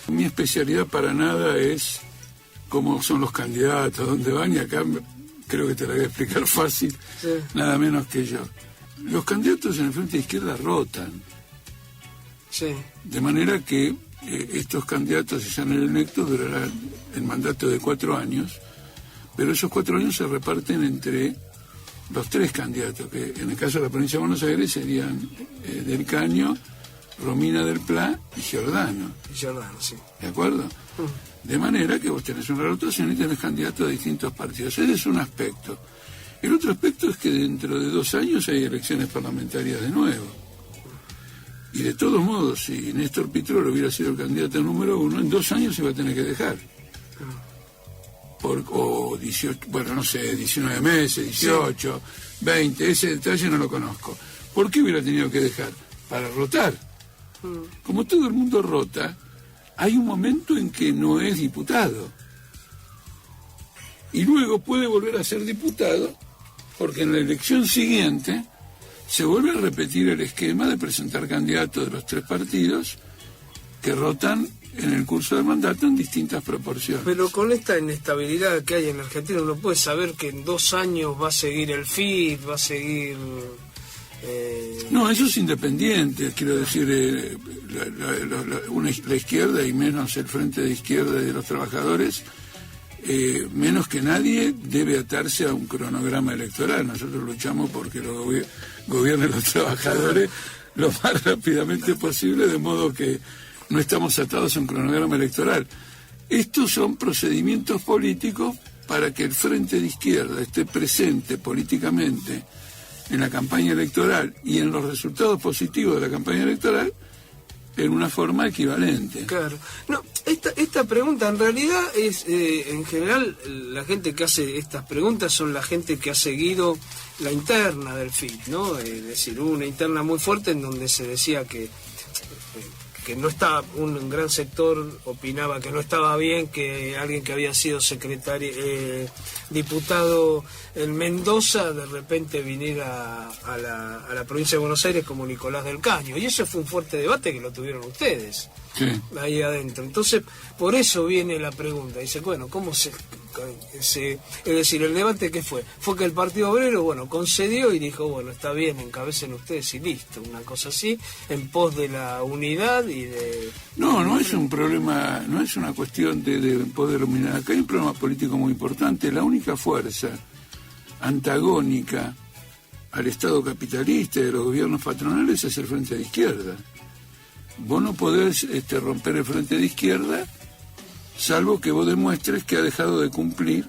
Mi especialidad para nada es cómo son los candidatos, dónde van, y acá creo que te la voy a explicar fácil, sí. Nada menos que yo. Los candidatos en el Frente de Izquierda rotan. Sí. De manera que estos candidatos, si sean electos, durarán el mandato de 4 años, pero esos 4 años se reparten entre los 3 candidatos, que en el caso de la provincia de Buenos Aires serían Del Caño, Romina del Pla y Giordano. Giordano, sí. ¿De acuerdo? De manera que vos tenés una rotación y tenés candidatos de distintos partidos. Ese es un aspecto. El otro aspecto es que dentro de 2 años hay elecciones parlamentarias de nuevo. Y de todos modos, si Néstor Pitrolo hubiera sido el candidato número 1, en 2 años se iba a tener que dejar. O 18, bueno, no sé, 19 meses, 18, sí. 20, ese detalle no lo conozco. ¿Por qué hubiera tenido que dejar? Para rotar. Como todo el mundo rota, hay un momento en que no es diputado. Y luego puede volver a ser diputado, porque en la elección siguiente se vuelve a repetir el esquema de presentar candidatos de los 3 partidos que rotan en el curso del mandato en distintas proporciones. Pero con esta inestabilidad que hay en Argentina, uno puede saber que en 2 años va a seguir el FIT, va a seguir... No, eso es independiente, quiero decir, la izquierda y menos el Frente de Izquierda y de los Trabajadores, menos que nadie debe atarse a un cronograma electoral. Nosotros luchamos porque lo gobiernen los trabajadores lo más rápidamente posible, de modo que no estamos atados a un cronograma electoral. Estos son procedimientos políticos para que el Frente de Izquierda esté presente políticamente en la campaña electoral y en los resultados positivos de la campaña electoral en una forma equivalente. Claro. No, esta pregunta en realidad es, en general, la gente que hace estas preguntas son la gente que ha seguido la interna del FIT, ¿no? Es decir, hubo una interna muy fuerte en donde se decía que no estaba, un gran sector opinaba que no estaba bien que alguien que había sido secretario, diputado en Mendoza, de repente viniera a la provincia de Buenos Aires como Nicolás del Caño, y eso fue un fuerte debate que lo tuvieron ustedes, sí, ahí adentro. Entonces, por eso viene la pregunta, dice, bueno, ¿cómo se es decir, el debate que fue que el Partido Obrero, bueno, concedió y dijo, bueno, está bien, encabecen ustedes y listo, una cosa así, en pos de la unidad y de... No es un problema, no es una cuestión de poder unir. Acá hay un problema político muy importante. La única fuerza antagónica al Estado capitalista y de los gobiernos patronales es el Frente de Izquierda. Vos no podés romper el Frente de Izquierda salvo que vos demuestres que ha dejado de cumplir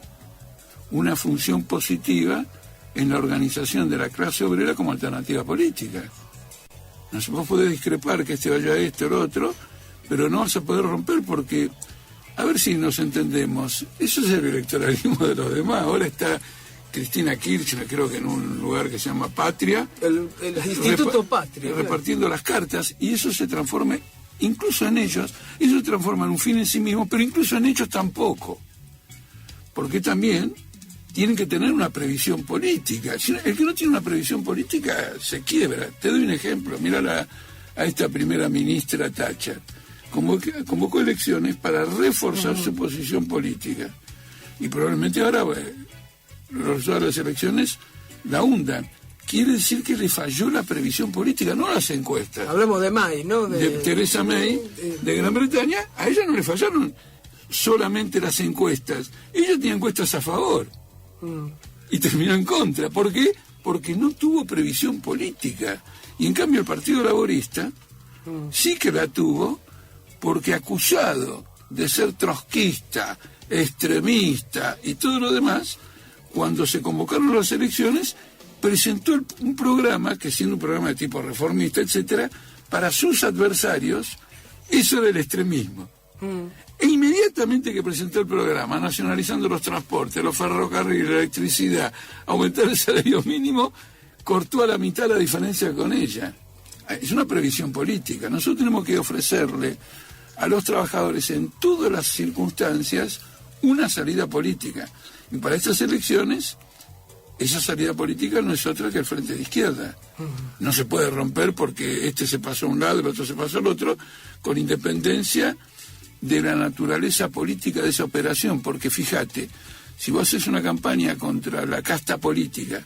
una función positiva en la organización de la clase obrera como alternativa política. No sé, vos podés discrepar que vaya esto o lo otro, pero no vas a poder romper porque, a ver si nos entendemos, eso es el electoralismo de los demás. Ahora está Cristina Kirchner, creo que en un lugar que se llama Patria, el Instituto Patria, repartiendo las cartas, y eso se transforma incluso en ellos, eso se transforma en un fin en sí mismo, pero incluso en ellos tampoco, porque también tienen que tener una previsión política. El que no tiene una previsión política se quiebra. Te doy un ejemplo, mira a esta primera ministra Thatcher, convocó elecciones para reforzar su posición política, y probablemente ahora los resultados de las elecciones la hundan. Quiere decir que le falló la previsión política, no las encuestas. Hablemos de May, ¿no? De Theresa May, de Gran Bretaña. A ella no le fallaron solamente las encuestas. Ella tenía encuestas a favor. Y terminó en contra. ¿Por qué? Porque no tuvo previsión política. Y en cambio el Partido Laborista sí que la tuvo, porque acusado de ser trotskista, extremista y todo lo demás, cuando se convocaron las elecciones, presentó un programa, que siendo un programa de tipo reformista, etcétera, para sus adversarios, eso era el extremismo. E inmediatamente que presentó el programa, nacionalizando los transportes, los ferrocarriles, la electricidad, aumentar el salario mínimo, cortó a la mitad la diferencia con ella. Es una previsión política. Nosotros tenemos que ofrecerle a los trabajadores en todas las circunstancias una salida política. Y para estas elecciones, esa salida política no es otra que el Frente de Izquierda. No se puede romper porque este se pasó a un lado, el otro se pasó al otro, con independencia de la naturaleza política de esa operación, porque fíjate, si vos haces una campaña contra la casta política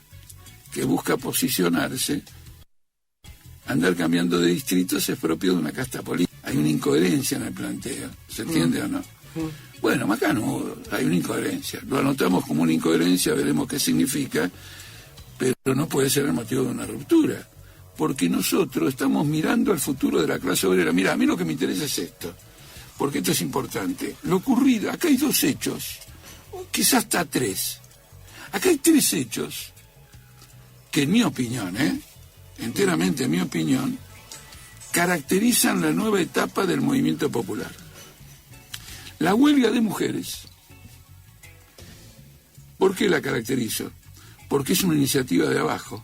que busca posicionarse, andar cambiando de distritos es propio de una casta política. Hay una incoherencia en el planteo, ¿se entiende o no? Bueno, acá no, hay una incoherencia. Lo anotamos como una incoherencia, veremos qué significa, pero no puede ser el motivo de una ruptura, porque nosotros estamos mirando al futuro de la clase obrera. Mira, a mí lo que me interesa es esto, porque esto es importante. Lo ocurrido, acá hay 2 hechos, quizás hasta 3. Acá hay 3 hechos que, en mi opinión, enteramente en mi opinión, caracterizan la nueva etapa del movimiento popular. La huelga de mujeres. ¿Por qué la caracterizo? Porque es una iniciativa de abajo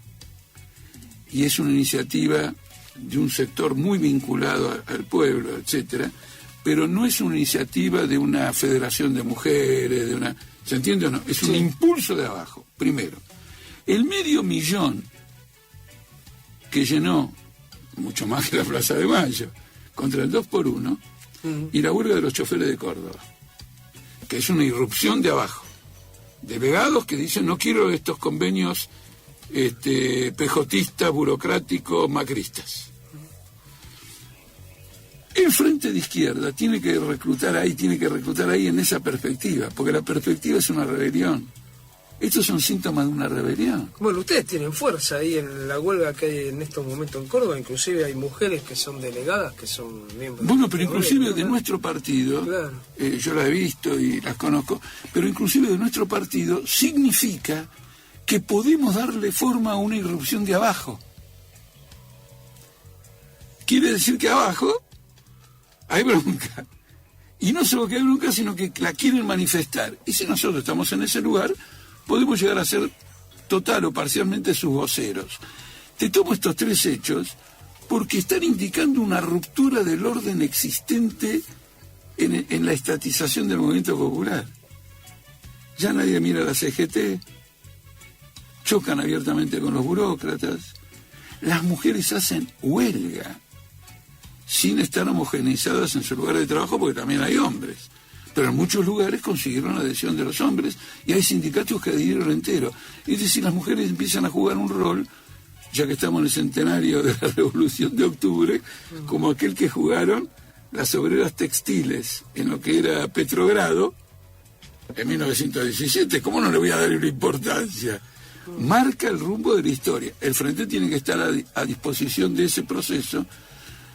y es una iniciativa de un sector muy vinculado al pueblo, etcétera, pero no es una iniciativa de una federación de mujeres, de una, ¿se entiende o no? Es un impulso de abajo, primero. El 500.000 que llenó, mucho más que la Plaza de Mayo, contra el 2x1, y la huelga de los choferes de Córdoba, que es una irrupción de abajo. Delegados que dicen, no quiero estos convenios pejotistas, burocráticos, macristas. El Frente de Izquierda tiene que reclutar ahí en esa perspectiva, porque la perspectiva es una rebelión. Estos son síntomas de una rebelión. Bueno, ustedes tienen fuerza ahí en la huelga que hay en estos momentos en Córdoba, inclusive hay mujeres que son delegadas, que son miembros... Bueno, pero inclusive de nuestro partido, claro. Yo las he visto y las conozco, pero inclusive de nuestro partido significa que podemos darle forma a una irrupción de abajo. Quiere decir que abajo hay bronca. Y no solo que hay bronca, sino que la quieren manifestar. Y si nosotros estamos en ese lugar, podemos llegar a ser total o parcialmente sus voceros. Te tomo estos 3 hechos porque están indicando una ruptura del orden existente en la estatización del movimiento popular. Ya nadie mira a la CGT, chocan abiertamente con los burócratas, las mujeres hacen huelga sin estar homogeneizadas en su lugar de trabajo, porque también hay hombres. Pero en muchos lugares consiguieron la adhesión de los hombres y hay sindicatos que adhirieron entero. Es decir, las mujeres empiezan a jugar un rol, ya que estamos en el centenario de la Revolución de Octubre, como aquel que jugaron las obreras textiles en lo que era Petrogrado en 1917. ¿Cómo no le voy a dar una importancia? Marca el rumbo de la historia. El Frente tiene que estar a disposición de ese proceso,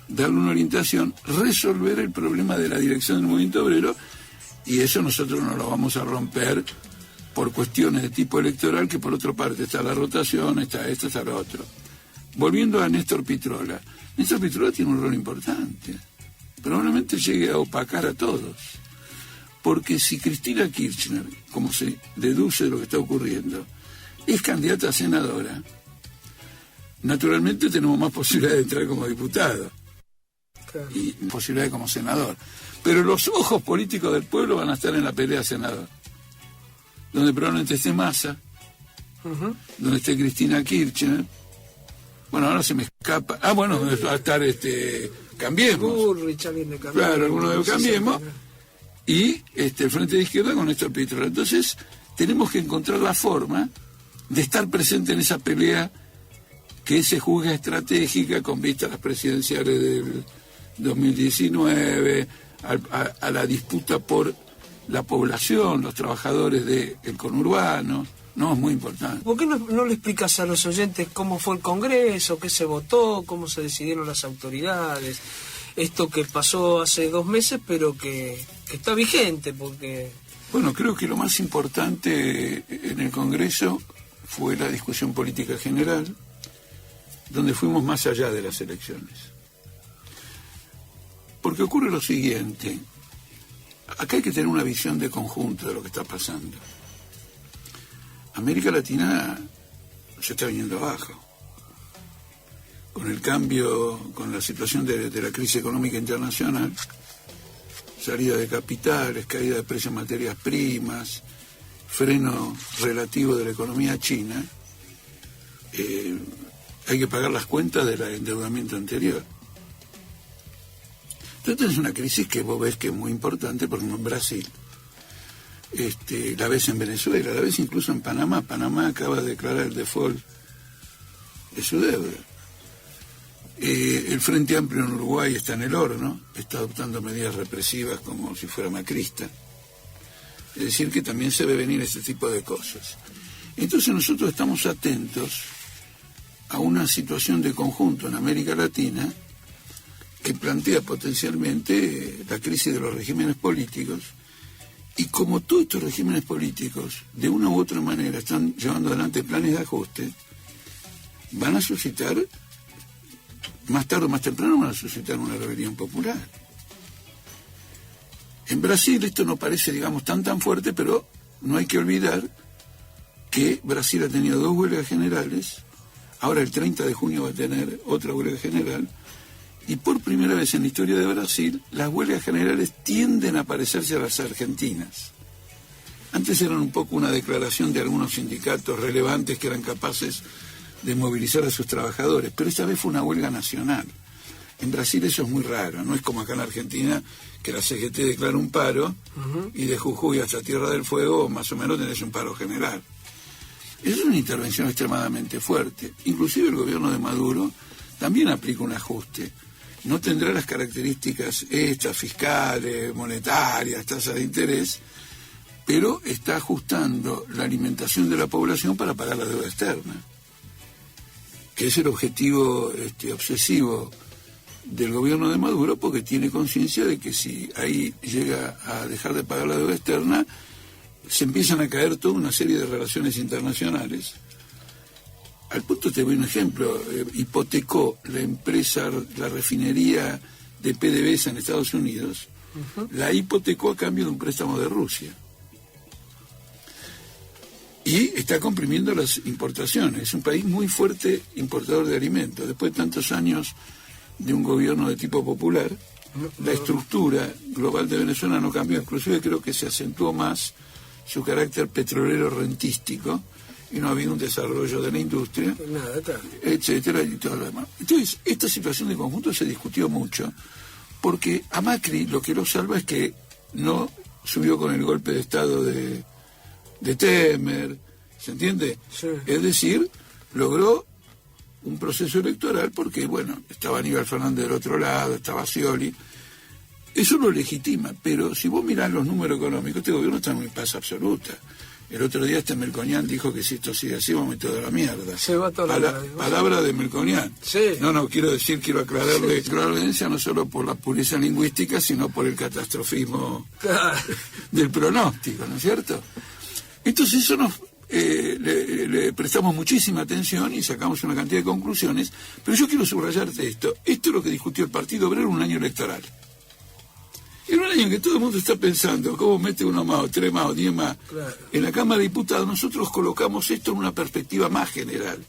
darle una orientación, resolver el problema de la dirección del movimiento obrero. Y eso nosotros no lo vamos a romper por cuestiones de tipo electoral, que por otra parte está la rotación, está esto, está lo otro. Volviendo a Néstor Pitrola. Néstor Pitrola tiene un rol importante. Probablemente llegue a opacar a todos. Porque si Cristina Kirchner, como se deduce de lo que está ocurriendo, es candidata a senadora, naturalmente tenemos más posibilidad de entrar como diputado. Claro. Y posibilidad como senador. Pero los ojos políticos del pueblo van a estar en la pelea senador, donde probablemente esté Massa, donde esté Cristina Kirchner. Bueno, ahora se me escapa. Bueno, va a estar Cambiemos. Claro, alguno de Cambiemos. Y el Frente de Izquierda con Néstor Pitrola. Entonces, tenemos que encontrar la forma de estar presente en esa pelea que se juzga estratégica con vista a las presidenciales del 2019, a la disputa por la población, los trabajadores del conurbano. No, es muy importante. ¿Por qué no le explicas a los oyentes cómo fue el Congreso, qué se votó, cómo se decidieron las autoridades? Esto que pasó hace 2 meses, pero que está vigente, porque... Bueno, creo que lo más importante en el Congreso fue la discusión política general, donde fuimos más allá de las elecciones. Porque ocurre lo siguiente, acá hay que tener una visión de conjunto de lo que está pasando. América Latina se está viniendo abajo. Con el cambio, con la situación de la crisis económica internacional, salida de capitales, caída de precios de materias primas, freno relativo de la economía china, hay que pagar las cuentas del endeudamiento anterior. Entonces tenés una crisis que vos ves que es muy importante, porque en Brasil, la ves en Venezuela, la ves incluso en Panamá. Panamá acaba de declarar el default de su deuda. El Frente Amplio en Uruguay está en el horno, está adoptando medidas represivas como si fuera macrista. Es decir, que también se ve venir este tipo de cosas. Entonces nosotros estamos atentos a una situación de conjunto en América Latina que plantea potencialmente la crisis de los regímenes políticos, y como todos estos regímenes políticos de una u otra manera están llevando adelante planes de ajuste, van a suscitar, más tarde o más temprano van a suscitar una rebelión popular. En Brasil esto no parece, digamos, tan fuerte, pero no hay que olvidar que Brasil ha tenido 2 huelgas generales, ahora el 30 de junio va a tener otra huelga general, y por primera vez en la historia de Brasil, las huelgas generales tienden a parecerse a las argentinas. Antes eran un poco una declaración de algunos sindicatos relevantes que eran capaces de movilizar a sus trabajadores, pero esta vez fue una huelga nacional. En Brasil eso es muy raro, no es como acá en Argentina, que la CGT declara un paro, y de Jujuy hasta Tierra del Fuego más o menos tenés un paro general. Eso es una intervención extremadamente fuerte. Inclusive el gobierno de Maduro también aplica un ajuste. No tendrá las características estas, fiscales, monetarias, tasas de interés, pero está ajustando la alimentación de la población para pagar la deuda externa, que es el objetivo obsesivo del gobierno de Maduro, porque tiene conciencia de que si ahí llega a dejar de pagar la deuda externa, se empiezan a caer toda una serie de relaciones internacionales. Al punto te doy un ejemplo, hipotecó la empresa, la refinería de PDVSA en Estados Unidos, la hipotecó a cambio de un préstamo de Rusia. Y está comprimiendo las importaciones. Es un país muy fuerte importador de alimentos. Después de tantos años de un gobierno de tipo popular, la estructura global de Venezuela no cambió. Inclusive creo que se acentuó más su carácter petrolero rentístico, y no ha habido un desarrollo de la industria, etcétera, y todo lo demás. Entonces, esta situación de conjunto se discutió mucho, porque a Macri lo que lo salva es que no subió con el golpe de Estado de Temer, ¿se entiende? Sí. Es decir, logró un proceso electoral porque, bueno, estaba Aníbal Fernández del otro lado, estaba Scioli. Eso lo legitima, pero si vos mirás los números económicos, este gobierno está en una paz absoluta. El otro día Melconian dijo que si esto sigue así vamos a meter toda la mierda. Se va toda la palabra de Melconian. Sí. No, quiero aclararle la audiencia no solo por la pureza lingüística, sino por el catastrofismo del pronóstico, ¿no es cierto? Entonces eso nos le prestamos muchísima atención y sacamos una cantidad de conclusiones, pero yo quiero subrayarte esto. Esto es lo que discutió el Partido Obrero en un año electoral. En un año en que todo el mundo está pensando cómo mete 1 más, o 3 más, o 10 más, claro, en la Cámara de Diputados, nosotros colocamos esto en una perspectiva más general.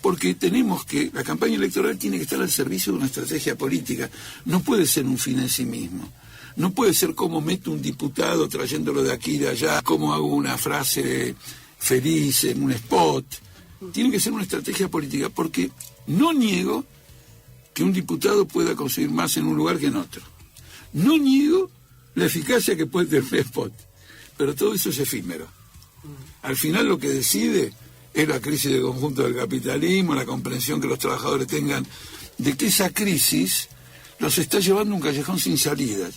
Porque tenemos que, la campaña electoral tiene que estar al servicio de una estrategia política. No puede ser un fin en sí mismo. No puede ser cómo meto un diputado trayéndolo de aquí y de allá, cómo hago una frase feliz en un spot. Tiene que ser una estrategia política, porque no niego que un diputado pueda conseguir más en un lugar que en otro. No niego la eficacia que puede tener un spot, pero todo eso es efímero. Al final lo que decide es la crisis de conjunto del capitalismo, la comprensión que los trabajadores tengan de que esa crisis los está llevando a un callejón sin salidas.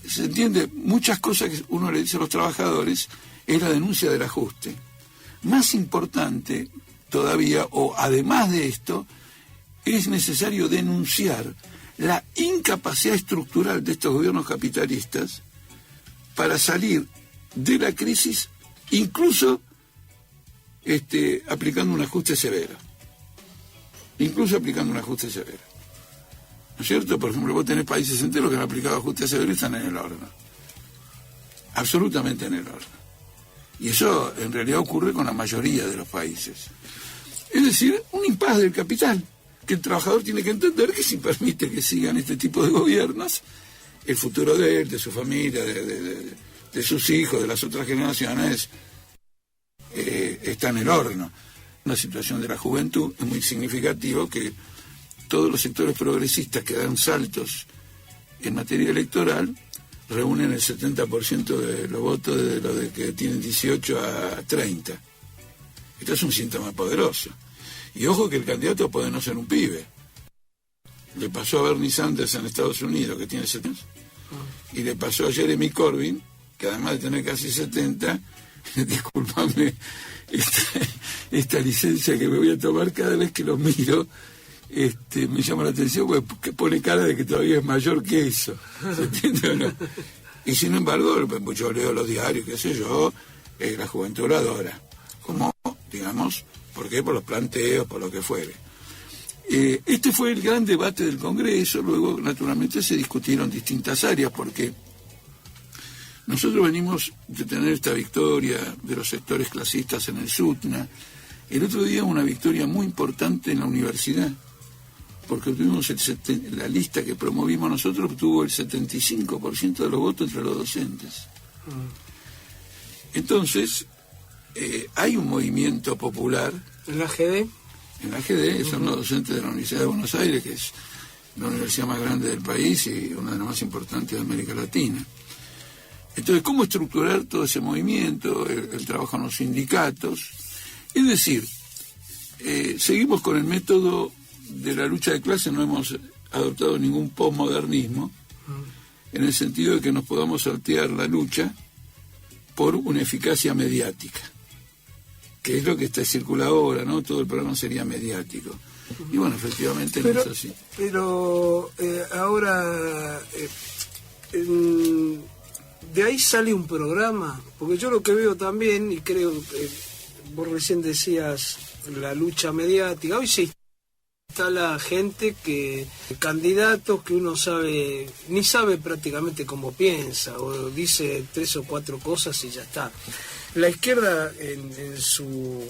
¿Se entiende? Muchas cosas que uno le dice a los trabajadores es la denuncia del ajuste. Más importante todavía, o además de esto, es necesario denunciar la incapacidad estructural de estos gobiernos capitalistas para salir de la crisis, incluso aplicando un ajuste severo. Incluso aplicando un ajuste severo. ¿No es cierto? Por ejemplo, vos tenés países enteros que han aplicado ajuste severo y están en el horno. Absolutamente en el horno. Y eso en realidad ocurre con la mayoría de los países. Es decir, un impasse del capital, que el trabajador tiene que entender que si permite que sigan este tipo de gobiernos, el futuro de él, de su familia, de sus hijos, de las otras generaciones, está en el horno. Una situación de la juventud es muy significativo que todos los sectores progresistas que dan saltos en materia electoral reúnen el 70% de los votos de los de que tienen 18 a 30. Esto es un síntoma poderoso. Y ojo que el candidato puede no ser un pibe. Le pasó a Bernie Sanders en Estados Unidos, que tiene 70, y le pasó a Jeremy Corbyn, que además de tener casi 70, discúlpame esta licencia que me voy a tomar cada vez que lo miro, me llama la atención porque pone cara de que todavía es mayor que eso. ¿Se entiende o no? Y sin embargo, yo leo los diarios, qué sé yo, la juventud lo adora. Como, digamos, ¿por qué? Por los planteos, por lo que fuere. Este fue el gran debate del Congreso. Luego, naturalmente, se discutieron distintas áreas, porque nosotros venimos de tener esta victoria de los sectores clasistas en el SUTNA. El otro día una victoria muy importante en la universidad, porque tuvimos la lista que promovimos nosotros obtuvo el 75% de los votos entre los docentes. Entonces, hay un movimiento popular. ¿En la AGD? En la AGD son los docentes de la Universidad de Buenos Aires, que es la universidad más grande del país y una de las más importantes de América Latina. Entonces, ¿cómo estructurar todo ese movimiento, el trabajo en los sindicatos? Es decir, seguimos con el método de la lucha de clases, no hemos adoptado ningún posmodernismo, en el sentido de que nos podamos saltear la lucha por una eficacia mediática, que es lo que está circulando ahora, ¿no? Todo el programa sería mediático. Y bueno, efectivamente no es así. Pero ahora, de ahí sale un programa, porque yo lo que veo también, y creo que vos recién decías la lucha mediática, hoy se instala gente candidatos que uno ni sabe prácticamente cómo piensa, o dice 3 o 4 cosas y ya está. La izquierda en su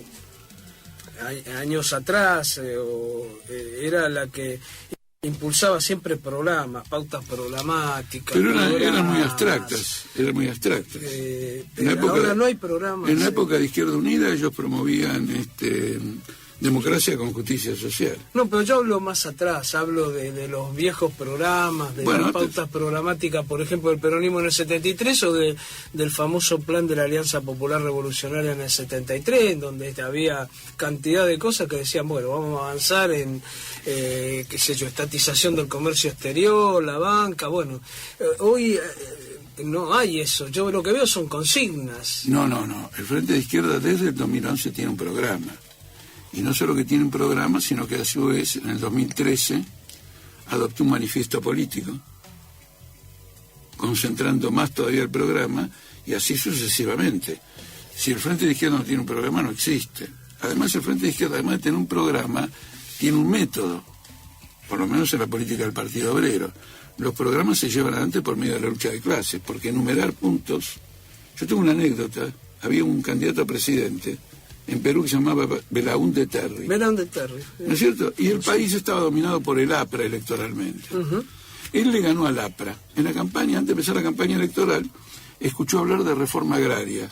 años atrás era la que impulsaba siempre programas, pautas programáticas. Pero eran muy abstractas, ahora no hay programas. En la época de Izquierda Unida ellos promovían democracia con justicia social. No, pero yo hablo más atrás, hablo de los viejos programas, de las pautas programáticas, por ejemplo, del peronismo en el 73 o del famoso plan de la Alianza Popular Revolucionaria en el 73, en donde había cantidad de cosas que decían, bueno, vamos a avanzar en, qué sé yo, estatización del comercio exterior, la banca, bueno, hoy no hay eso, yo lo que veo son consignas. No, el Frente de Izquierda desde el 2011 tiene un programa. Y no solo que tiene un programa, sino que a su vez, en el 2013, adoptó un manifiesto político, concentrando más todavía el programa, y así sucesivamente. Si el Frente de Izquierda no tiene un programa, no existe. Además, el Frente de Izquierda, además de tener un programa, tiene un método, por lo menos en la política del Partido Obrero. Los programas se llevan adelante por medio de la lucha de clases, porque enumerar puntos... Yo tengo una anécdota, había un candidato a presidente en Perú que se llamaba Belaúnde Terry. Belaúnde Terry. ¿No es cierto? Y el país estaba dominado por el APRA electoralmente. Él le ganó al APRA. En la campaña, antes de empezar la campaña electoral, escuchó hablar de reforma agraria.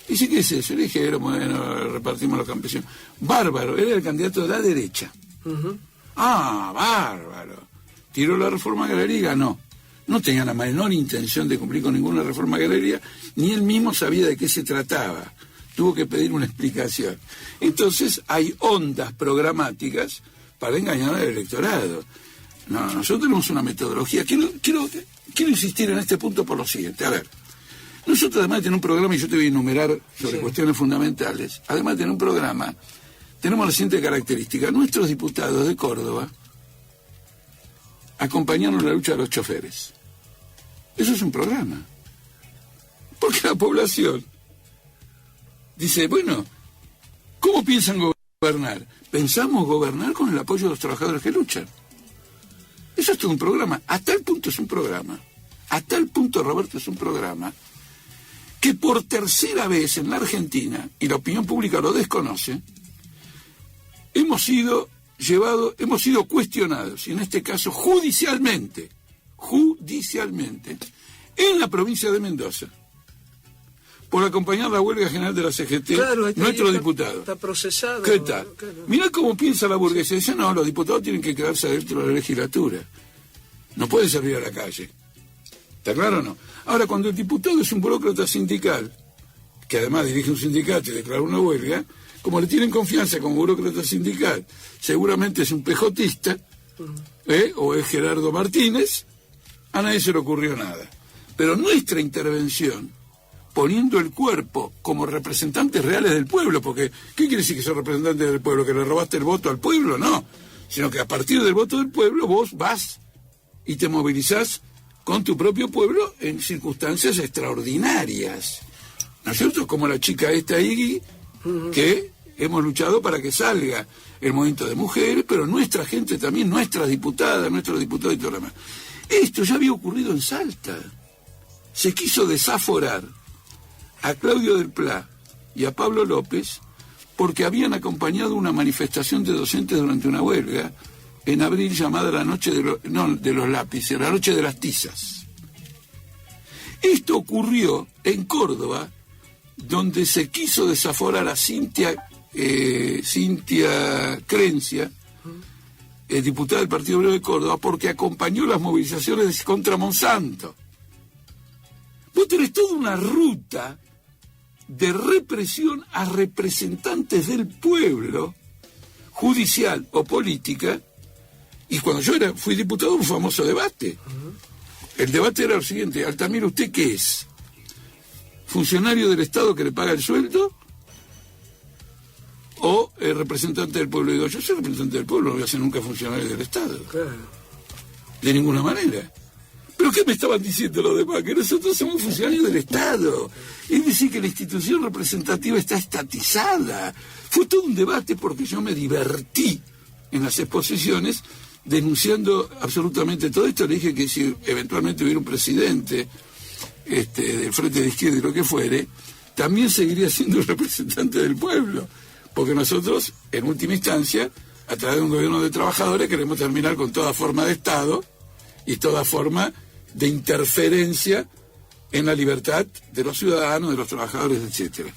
Dice, ¿qué es eso? Le dijeron, bueno, repartimos los campesinos. Bárbaro, era el candidato de la derecha. Ah, bárbaro. Tiró la reforma agraria y ganó. No tenía la menor intención de cumplir con ninguna reforma agraria, ni él mismo sabía de qué se trataba. Tuvo que pedir una explicación. Entonces hay ondas programáticas para engañar al electorado. No, nosotros tenemos una metodología. Quiero insistir en este punto por lo siguiente. A ver, nosotros además de tener un programa, y yo te voy a enumerar sobre cuestiones fundamentales, además de tener un programa, tenemos la siguiente característica. Nuestros diputados de Córdoba acompañaron la lucha de los choferes. Eso es un programa. Porque la población dice, bueno, ¿cómo piensan gobernar? Pensamos gobernar con el apoyo de los trabajadores que luchan. Eso es todo un programa. A tal punto es un programa. A tal punto, Roberto, es un programa que por tercera vez en la Argentina, y la opinión pública lo desconoce, hemos sido cuestionados, y en este caso judicialmente, en la provincia de Mendoza, por acompañar la huelga general de la CGT, claro, nuestro diputado. Está procesado. ¿Qué tal? Claro. Mirá cómo piensa la burguesía. Dice, no, los diputados tienen que quedarse adentro de la legislatura. No pueden salir a la calle. ¿Está claro o no? Ahora, cuando el diputado es un burócrata sindical, que además dirige un sindicato y declara una huelga, como le tienen confianza como burócrata sindical, seguramente es un pejotista, o es Gerardo Martínez, a nadie se le ocurrió nada. Pero nuestra intervención, poniendo el cuerpo como representantes reales del pueblo, porque ¿qué quiere decir que son representantes del pueblo? ¿Que le robaste el voto al pueblo? No, sino que a partir del voto del pueblo vos vas y te movilizás con tu propio pueblo en circunstancias extraordinarias, ¿no es cierto? Como la chica esta Iggy, que hemos luchado para que salga el movimiento de mujeres, pero nuestra gente también, nuestras diputadas, nuestros diputados y todo lo demás. Esto ya había ocurrido en Salta. Se quiso desaforar a Claudio del Pla y a Pablo López porque habían acompañado una manifestación de docentes durante una huelga en abril llamada la noche de los lápices, la noche de las tizas. Esto ocurrió en Córdoba, donde se quiso desaforar a Cintia Crencia, diputada del Partido Obrero de Córdoba, porque acompañó las movilizaciones contra Monsanto. Vos tenés toda una ruta de represión a representantes del pueblo, judicial o política, y cuando yo fui diputado, un famoso debate. El debate era el siguiente: Altamira, ¿usted qué es? ¿Funcionario del Estado que le paga el sueldo? ¿O representante del pueblo? Y digo, yo soy representante del pueblo, no voy a ser nunca funcionario del Estado. Claro. De ninguna manera. ¿Pero qué me estaban diciendo los demás? Que nosotros somos funcionarios del Estado. Es decir, que la institución representativa está estatizada. Fue todo un debate porque yo me divertí en las exposiciones denunciando absolutamente todo esto. Le dije que si eventualmente hubiera un presidente del Frente de Izquierda y lo que fuere, también seguiría siendo un representante del pueblo. Porque nosotros, en última instancia, a través de un gobierno de trabajadores, queremos terminar con toda forma de Estado y toda forma de interferencia en la libertad de los ciudadanos, de los trabajadores, etcétera.